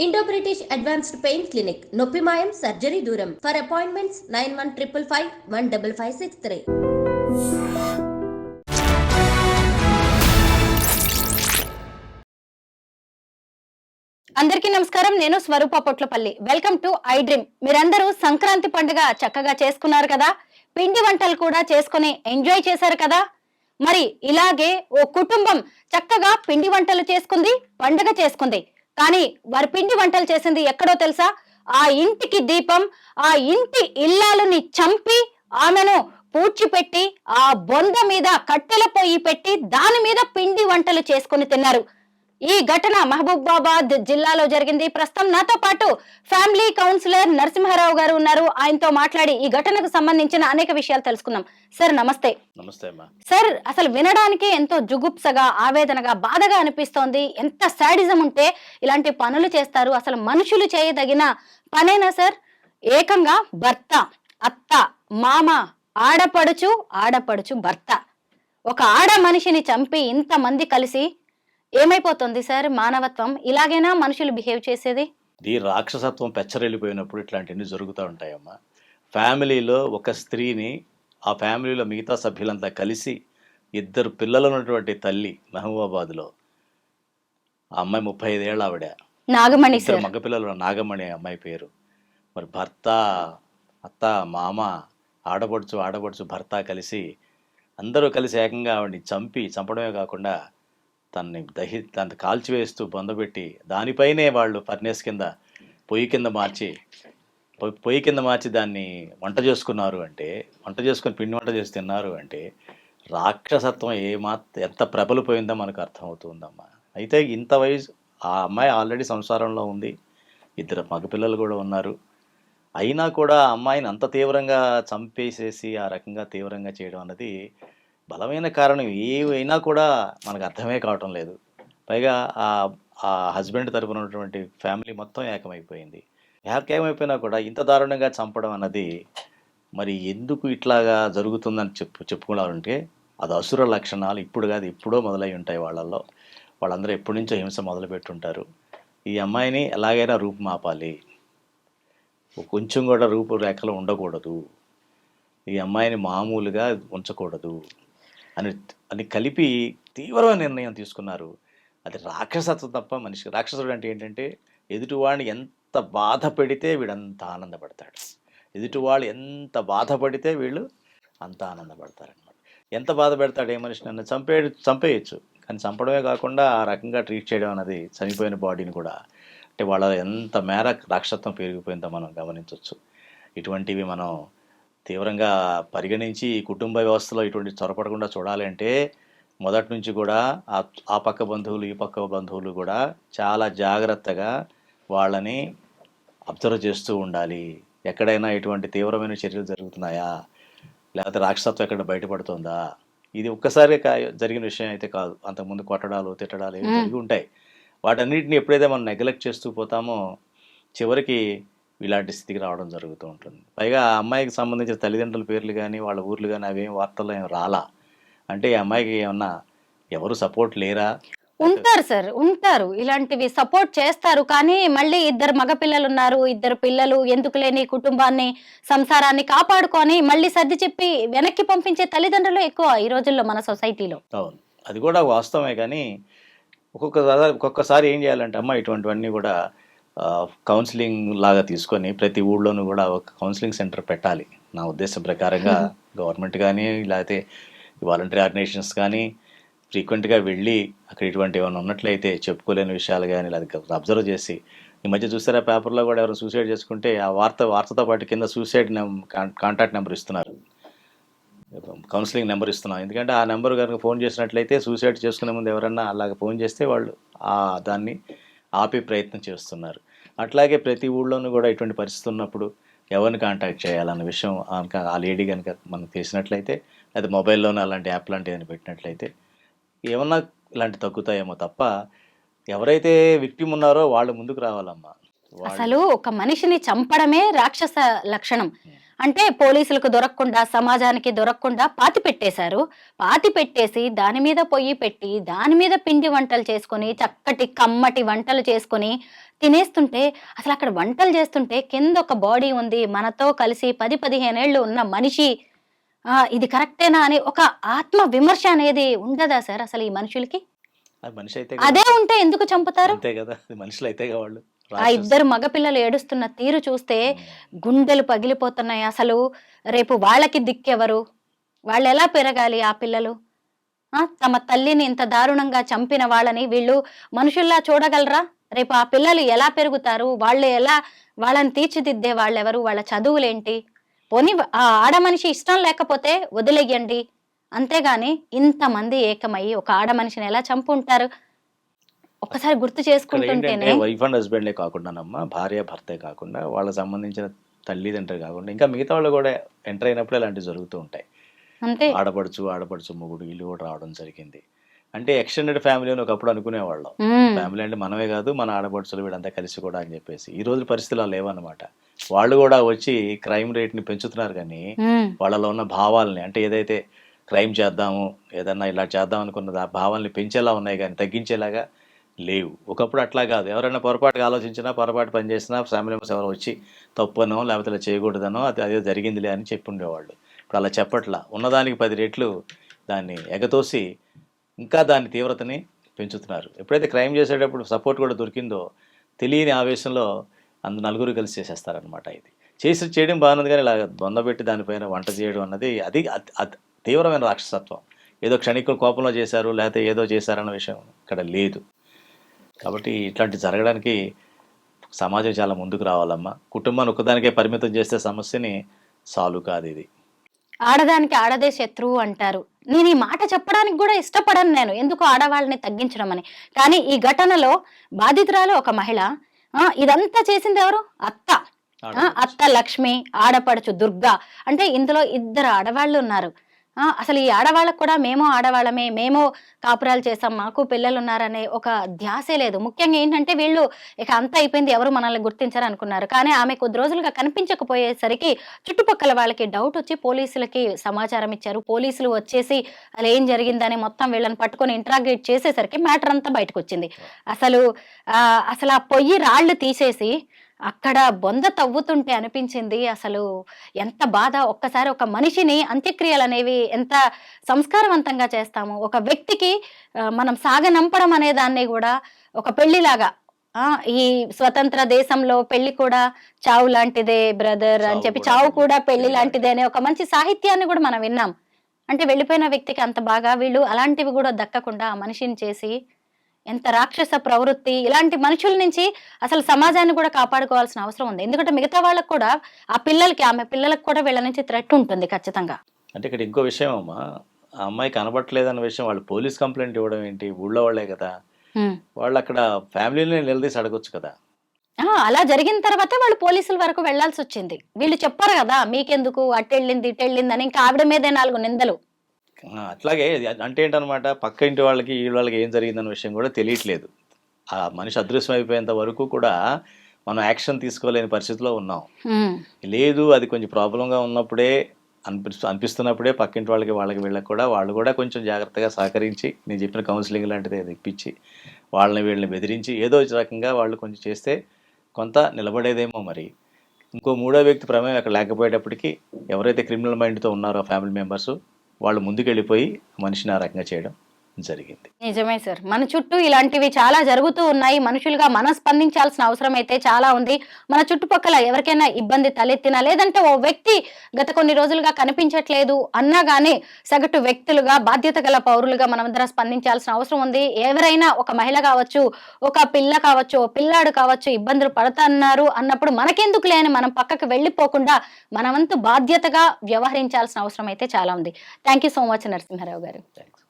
Indo British advanced pain clinic నొప్పి మాయం surgery దూరం ఫర్ అపాయింట్మెంట్స్ 9155515563. అందరికీ నమస్కారం. నేను Swaroopa Potlapalli. Welcome to I dream. మీరందరూ సంక్రాంతి పండుగ చక్కగా చేసుకున్నారు కదా, పిండి వంటలు కూడా చేసుకుని ఎంజాయ్ చేశారు కదా. మరి ఇలాగే ఓ కుటుంబం చక్కగా పిండి వంటలు చేసుకుంది, పండుగ చేసుకుంది. కానీ వారి పిండి వంటలు చేసింది ఎక్కడో తెలుసా? ఆ ఇంటికి దీపం, ఆ ఇంటి ఇల్లాలని చంపి ఆమెను పూడ్చిపెట్టి ఆ బొంద మీద కట్టెల పొయ్యి పెట్టి దాని మీద పిండి వంటలు చేసుకుని తిన్నారు. ఈ ఘటన మహబూబాబాద్ జిల్లాలో జరిగింది. ప్రస్తుతం నాతో పాటు ఫ్యామిలీ కౌన్సిలర్ నరసింహారావు గారు ఉన్నారు. ఆయనతో మాట్లాడి ఈ ఘటనకు సంబంధించిన అనేక విషయాలు తెలుసుకుందాం. సార్ నమస్తే. నమస్తే అమ్మా. సార్, అసలు వినడానికి ఎంతో జుగుప్సగా, ఆవేదనగా, బాధగా అనిపిస్తోంది. ఎంత సాడిజం ఉంటే ఇలాంటి పనులు చేస్తారు? అసలు మనుషులు చేయదగిన పనేనా సార్? ఏకంగా భర్త, అత్త, మామ, ఆడపడుచు భర్త, ఒక ఆడ మనిషిని చంపి ఇంతమంది కలిసి ఏమైపోతుంది సార్ మానవత్వం? ఇలాగైనా మనుషులు బిహేవ్ చేసేది? ఈ రాక్షసత్వం పెచ్చరెళ్ళిపోయినప్పుడు ఇట్లాంటివన్నీ జరుగుతూ ఉంటాయమ్మా. ఫ్యామిలీలో ఒక స్త్రీని ఆ ఫ్యామిలీలో మిగతా సభ్యులంతా కలిసి, ఇద్దరు పిల్లలు ఉన్నటువంటి తల్లి మహబూబాబాద్లో, ఆ అమ్మాయి 35 ఏళ్ళ ఆవిడ, నాగమణి ఇద్దరు సార్, మగపిల్లలు, నాగమణి అమ్మాయి పేరు. మరి భర్త, అత్త, మామ, ఆడపడుచు భర్త కలిసి అందరూ కలిసి ఏకంగా ఆవిడని చంపడమే కాకుండా తనని కాల్చివేస్తూ బొందబెట్టి దానిపైనే వాళ్ళు ఫర్నేస్ కింద పొయ్యి కింద మార్చి దాన్ని వంట చేసుకుని పిండి వంట చేసి తిన్నారు అంటే రాక్షసత్వం ఎంత ప్రబలిపోయిందో మనకు అర్థమవుతుందమ్మా. అయితే ఇంత వయసు ఆ అమ్మాయి ఆల్రెడీ సంసారంలో ఉంది, ఇద్దరు మగపిల్లలు కూడా ఉన్నారు. అయినా కూడా ఆ అమ్మాయిని అంత తీవ్రంగా చంపేసేసి ఆ రకంగా తీవ్రంగా చేయడం అన్నది బలమైన కారణం ఏవైనా కూడా మనకు అర్థమే కావటం లేదు. పైగా ఆ హస్బెండ్ తరపున ఉన్నటువంటి ఫ్యామిలీ మొత్తం ఏకమైపోయింది. ఏకమైపోయినా కూడా ఇంత దారుణంగా చంపడం అన్నది మరి ఎందుకు ఇట్లాగా జరుగుతుందని చెప్పుకోవాలంటే అది అసుర లక్షణాలు. ఇప్పుడు కాదు, ఎప్పుడో మొదలై ఉంటాయి వాళ్ళల్లో. వాళ్ళందరూ ఎప్పటి నుంచో హింస మొదలుపెట్టుంటారు. ఈ అమ్మాయిని ఎలాగైనా రూపుమాపాలి, కొంచెం కూడా రూపురేఖలు ఉండకూడదు, ఈ అమ్మాయిని మామూలుగా ఉంచకూడదు అని కలిపి తీవ్రమైన నిర్ణయం తీసుకున్నారు. అది రాక్షసత్వం తప్ప మనిషి. రాక్షసుడు అంటే ఏంటంటే ఎదుటివాడిని ఎంత బాధ పెడితే వీడంత ఆనందపడతాడు, ఎదుటివాళ్ళు ఎంత బాధపడితే వీళ్ళు అంత ఆనందపడతారనమాట. ఎంత బాధ పెడతాడు ఏ మనిషి? నన్ను చంపేయచ్చు, కానీ చంపడమే కాకుండా ఆ రకంగా ట్రీట్ చేయడం అనేది చనిపోయిన బాడీని కూడా, అంటే వాళ్ళ ఎంత మేర రాక్షసత్వం పెరిగిపోయిందో మనం గమనించవచ్చు. ఇటువంటివి మనం తీవ్రంగా పరిగణించి ఈ కుటుంబ వ్యవస్థలో ఇటువంటి చొరపడకుండా చూడాలి అంటే మొదటి నుంచి కూడా ఆ పక్క బంధువులు ఈ పక్క బంధువులు కూడా చాలా జాగ్రత్తగా వాళ్ళని అబ్జర్వ్ చేస్తూ ఉండాలి. ఎక్కడైనా ఇటువంటి తీవ్రమైన చర్యలు జరుగుతున్నాయా, లేకపోతే రాక్షసత్వం ఎక్కడ బయటపడుతుందా? ఇది ఒక్కసారి జరిగిన విషయం అయితే కాదు. అంతకుముందు కొట్టడాలు, తిట్టడాలు ఏవి జరిగి ఉంటాయి. వాటన్నిటిని ఎప్పుడైతే మనం నెగ్లెక్ట్ చేస్తూ పోతామో చివరికి ఇలాంటి స్థితికి రావడం జరుగుతూ ఉంటుంది. పైగా ఆ అమ్మాయికి సంబంధించిన తల్లిదండ్రుల పేర్లు కానీ వాళ్ళ ఊర్లు కానీ అవేం వార్తల్లో ఏం రాలా. అంటే ఈ అమ్మాయికి ఏమన్నా ఎవరు సపోర్ట్ లేరా? ఉంటారు సార్, ఉంటారు, ఇలాంటివి సపోర్ట్ చేస్తారు. కానీ మళ్ళీ ఇద్దరు మగపిల్లలు ఉన్నారు, ఇద్దరు పిల్లలు ఎందుకు లేని కుటుంబాన్ని, సంసారాన్ని కాపాడుకొని మళ్ళీ సర్ది చెప్పి వెనక్కి పంపించే తల్లిదండ్రులు ఎక్కువ ఈ రోజుల్లో మన సొసైటీలో. అవును, అది కూడా వాస్తవమే. కానీ ఒక్కొక్కసారి ఏం చేయాలంటే అమ్మ ఇటువంటివన్నీ కూడా కౌన్సిలింగ్ లాగా తీసుకొని ప్రతి ఊళ్ళోనూ కూడా ఒక కౌన్సిలింగ్ సెంటర్ పెట్టాలి. నా ఉద్దేశం ప్రకారంగా గవర్నమెంట్ కానీ లేకపోతే వాలంటరీ ఆర్గనైజేషన్స్ కానీ ఫ్రీక్వెంట్గా వెళ్ళి అక్కడ ఇటువంటి ఏమైనా ఉన్నట్లయితే చెప్పుకోలేని విషయాలు కానీ లేదా అబ్జర్వ్ చేసి, ఈ మధ్య చూసారా పేపర్లో కూడా ఎవరు సూసైడ్ చేసుకుంటే ఆ వార్తతో పాటు కింద సూసైడ్ కాంటాక్ట్ నెంబర్ ఇస్తున్నారు, కౌన్సిలింగ్ నెంబర్ ఇస్తున్నాం. ఎందుకంటే ఆ నెంబర్ కనుక ఫోన్ చేసినట్లయితే సూసైడ్ చేసుకునే ముందు ఎవరన్నా అలాగ ఫోన్ చేస్తే వాళ్ళు దాన్ని ఆపే ప్రయత్నం చేస్తున్నారు. అట్లాగే ప్రతి ఊళ్ళోనూ కూడా ఇటువంటి పరిస్థితి ఉన్నప్పుడు ఎవరిని కాంటాక్ట్ చేయాలన్న విషయం ఆ లేడీ కనుక మనకు తెలిసినట్లయితే, లేదా మొబైల్లోనే అలాంటి యాప్ లాంటివి అని పెట్టినట్లయితే ఏమన్నా ఇలాంటి తగ్గుతాయేమో తప్ప ఎవరైతే విక్టిమ్ ఉన్నారో వాళ్ళు ముందుకు రావాలమ్మా. అసలు ఒక మనిషిని చంపడమే రాక్షస లక్షణం. అంటే పోలీసులకు దొరకకుండా, సమాజానికి దొరకకుండా పాతి పెట్టేశారు. పాతి పెట్టేసి దాని మీద పొయ్యి పెట్టి దాని మీద పిండి వంటలు చేసుకొని చక్కటి కమ్మటి వంటలు చేసుకొని తినేస్తుంటే, అసలు అక్కడ వంటలు చేస్తుంటే కింద ఒక బాడీ ఉంది, మనతో కలిసి 10-15 ఏళ్ళు ఉన్న మనిషి, ఇది కరెక్టేనా అని ఒక ఆత్మ విమర్శ అనేది ఉండదా సార్ అసలు ఈ మనుషులకి? అది మనిషి అయితే అదే ఉంటే ఎందుకు చంపుతారు? అంతే కదా, అది మనుషులు అయితే వాళ్ళు ఆ ఇద్దరు మగపిల్లలు ఏడుస్తున్న తీరు చూస్తే గుండెలు పగిలిపోతున్నాయి. అసలు రేపు వాళ్ళకి దిక్కెవరు? వాళ్ళు ఎలా పెరగాలి ఆ పిల్లలు? తమ తల్లిని ఇంత దారుణంగా చంపిన వాళ్ళని వీళ్ళు మనుషుల్లా చూడగలరా? రేపు ఆ పిల్లలు ఎలా పెరుగుతారు? వాళ్ళు ఎలా వాళ్ళని తీర్చిదిద్దే వాళ్ళెవరు? వాళ్ళ చదువులేంటి? పోనీ ఆ ఆడ మనిషి ఇష్టం లేకపోతే వదిలేయండి, అంతేగాని ఇంతమంది ఏకమయ్యి ఒక ఆడ మనిషిని ఎలా చంపుంటారు? ఒక్కసారి గుర్తు చేసుకుంటుంటేనే వైఫ్ అండ్ హస్బెండే కాకుండానమ్మా, భార్య భర్తే కాకుండా వాళ్ళకి సంబంధించిన తల్లిదండ్రులు కాకుండా ఇంకా మిగతా వాళ్ళు కూడా ఎంటర్ అయినప్పుడు ఇలాంటివి జరుగుతూ ఉంటాయి. అంతే. ఆడపడుచు మొగుడు వీళ్ళు కూడా రావడం జరిగింది. అంటే ఎక్స్టెండెడ్ ఫ్యామిలీ అని ఒకప్పుడు అనుకునేవాళ్ళం. ఫ్యామిలీ అంటే మనమే కాదు, మన ఆడపడుచులు వీళ్ళంతా కలిసి కూడా అని చెప్పేసి. ఈ రోజు పరిస్థితులు అలా లేవన్నమాట. వాళ్ళు కూడా వచ్చి క్రైమ్ రేట్ ని పెంచుతున్నారు, కానీ వాళ్ళలో ఉన్న భావాలని, అంటే ఏదైతే క్రైమ్ చేద్దాము, ఏదన్నా ఇలా చేద్దాం అనుకున్న భావాల్ని పెంచేలా ఉన్నాయి కానీ తగ్గించేలాగా లేవు. ఒకప్పుడు అట్లా కాదు, ఎవరైనా పొరపాటుగా ఆలోచించినా, పొరపాటు పని చేసినా ఫ్యామిలీ మెంబర్స్ ఎవరు వచ్చి తప్పనో లేకపోతే ఇలా చేయకూడదనో అదే జరిగిందిలే అని చెప్పి ఉండేవాళ్ళు. ఇప్పుడు అలా చెప్పట్లా, ఉన్నదానికి 10 రెట్లు దాన్ని ఎగతోసి ఇంకా దాని తీవ్రతని పెంచుతున్నారు. ఎప్పుడైతే క్రైమ్ చేసేటప్పుడు సపోర్ట్ కూడా దొరికిందో తెలియని ఆవేశంలో నలుగురు కలిసి చేసేస్తారనమాట. ఇది చేయడం బాగున్నది, కానీ ఇలా బొందబెట్టి దానిపైన వంట చేయడం అన్నది అది తీవ్రమైన రాక్షసత్వం. ఏదో క్షణిక కోపంలో చేశారు లేకపోతే ఏదో చేశారన్న విషయం ఇక్కడ లేదు. కాబట్టి ఇట్లాంటి జరగడానికి సమాజం చాలా ముందుకు రావాలమ్మా. కుటుంబాన్ని ఒక్కదానికే పరిమితం చేస్తే సమస్యని సాల్వ్ కాదు. ఇది ఆడదానికి ఆడదే శత్రువు అంటారు. నేను ఈ మాట చెప్పడానికి కూడా ఇష్టపడను, నేను ఎందుకు ఆడవాళ్ళని తగ్గించడం అని. కానీ ఈ ఘటనలో బాధితురాలు ఒక మహిళ. ఇదంతా చేసింది ఎవరు? అత్త లక్ష్మి, ఆడపడుచు దుర్గా. అంటే ఇందులో 2 ఆడవాళ్ళు ఉన్నారు. అసలు ఈ ఆడవాళ్ళకు కూడా మేము ఆడవాళ్ళమే, మేము కాపురాలు చేసాం, మాకు పిల్లలు ఉన్నారనే ఒక ధ్యాసే లేదు. ముఖ్యంగా ఏంటంటే వీళ్ళు ఇక అంతా అయిపోయింది, ఎవరు మనల్ని గుర్తించారు అనుకున్నారు. కానీ ఆమె కొద్ది రోజులుగా కనిపించకపోయేసరికి చుట్టుపక్కల వాళ్ళకి డౌట్ వచ్చి పోలీసులకి సమాచారం ఇచ్చారు. పోలీసులు వచ్చేసి అలా ఏం జరిగిందని మొత్తం వీళ్ళని పట్టుకొని ఇంట్రాగేట్ చేసేసరికి మ్యాటర్ అంతా బయటకు వచ్చింది. అసలు ఆ పొయ్యి రాళ్ళు తీసేసి అక్కడ బొంద తవ్వుతుంటే అనిపించింది అసలు ఎంత బాధ. ఒక్కసారి ఒక మనిషిని అంత్యక్రియలు అనేవి ఎంత సంస్కారవంతంగా చేస్తాము. ఒక వ్యక్తికి మనం సాగనంపడం అనే దాన్ని కూడా ఒక పెళ్లిలాగా, ఈ స్వతంత్ర దేశంలో పెళ్లి కూడా చావు లాంటిదే బ్రదర్ అని చెప్పి, చావు కూడా పెళ్లి లాంటిదే అనే ఒక మంచి సాహిత్యాన్ని కూడా మనం విన్నాం. అంటే వెళ్ళిపోయిన వ్యక్తికి అంత బాగా వీళ్ళు అలాంటివి కూడా దక్కకుండా ఆ మనిషిని చేసి ఎంత రాక్షస ప్రవృత్తి. ఇలాంటి మనుషుల నుంచి అసలు సమాజాన్ని కూడా కాపాడుకోవాల్సిన అవసరం ఉంది. ఎందుకంటే మిగతా వాళ్ళకు కూడా ఆ పిల్లలకి, ఆమె పిల్లలకు కూడా వీళ్ళ నుంచి థ్రెట్ ఉంటుంది ఖచ్చితంగా. అంటే ఇక్కడ ఇంకో విషయం అమ్మా, ఆ అమ్మాయి కనబట్టలేదన్న విషయం వాళ్ళు పోలీస్ కంప్లైంట్ ఇవ్వడం ఏంటి? ఊళ్ళో వాళ్ళే కదా, వాళ్ళు అక్కడ ఫ్యామిలీని నిలదీసి అడగొచ్చు కదా. అలా జరిగిన తర్వాతే వాళ్ళు పోలీసుల వరకు వెళ్లాల్సి వచ్చింది. వీళ్ళు చెప్పారు కదా మీకెందుకు అట్టెళ్ళింది ఇట్టెళ్ళిందని, ఇంకా ఆవిడ మీదే 4 నిందలు. అట్లాగే అంటే ఏంటనమాట, పక్క ఇంటి వాళ్ళకి ఈ వాళ్ళకి ఏం జరిగిందన్న విషయం కూడా తెలియట్లేదు. ఆ మనిషి అదృశ్యం అయిపోయేంత వరకు కూడా మనం యాక్షన్ తీసుకోలేని పరిస్థితిలో ఉన్నాం. లేదు, అది కొంచెం ప్రాబ్లంగా ఉన్నప్పుడే అనిపిస్తున్నప్పుడే పక్కింటి వాళ్ళకి వీళ్ళకి కూడా వాళ్ళు కూడా కొంచెం జాగ్రత్తగా సహకరించి నేను చెప్పిన కౌన్సిలింగ్ లాంటిది ఇప్పించి వాళ్ళని వీళ్ళని బెదిరించి ఏదో రకంగా వాళ్ళు కొంచెం చేస్తే కొంత నిలబడేదేమో. మరి ఇంకో 3వ వ్యక్తి ప్రమేయం అక్కడ లేకపోయేటప్పటికి ఎవరైతే క్రిమినల్ మైండ్తో ఉన్నారో ఫ్యామిలీ మెంబర్స్ వాళ్ళు ముందుకెళ్ళిపోయి మనిషిని ఆ రకంగా చేయడం జరిగింది. నిజమే సార్, మన చుట్టూ ఇలాంటివి చాలా జరుగుతూ ఉన్నాయి. మనుషులుగా మనం స్పందించాల్సిన అవసరం అయితే చాలా ఉంది. మన చుట్టుపక్కల ఎవరికైనా ఇబ్బంది తలెత్తినా, లేదంటే ఓ వ్యక్తి గత కొన్ని రోజులుగా కనిపించట్లేదు అన్నా గానీ సగటు వ్యక్తులుగా, బాధ్యత గల పౌరులుగా మనమందరం స్పందించాల్సిన అవసరం ఉంది. ఎవరైనా ఒక మహిళ కావచ్చు, ఒక పిల్ల కావచ్చు, ఓ పిల్లాడు కావచ్చు ఇబ్బందులు పడుతున్నారు అన్నప్పుడు మనకెందుకు లేని మనం పక్కకు వెళ్ళిపోకుండా మనవంతు బాధ్యతగా వ్యవహరించాల్సిన అవసరం అయితే చాలా ఉంది. Thank you so much Narasimha Rao గారు. థ్యాంక్స్.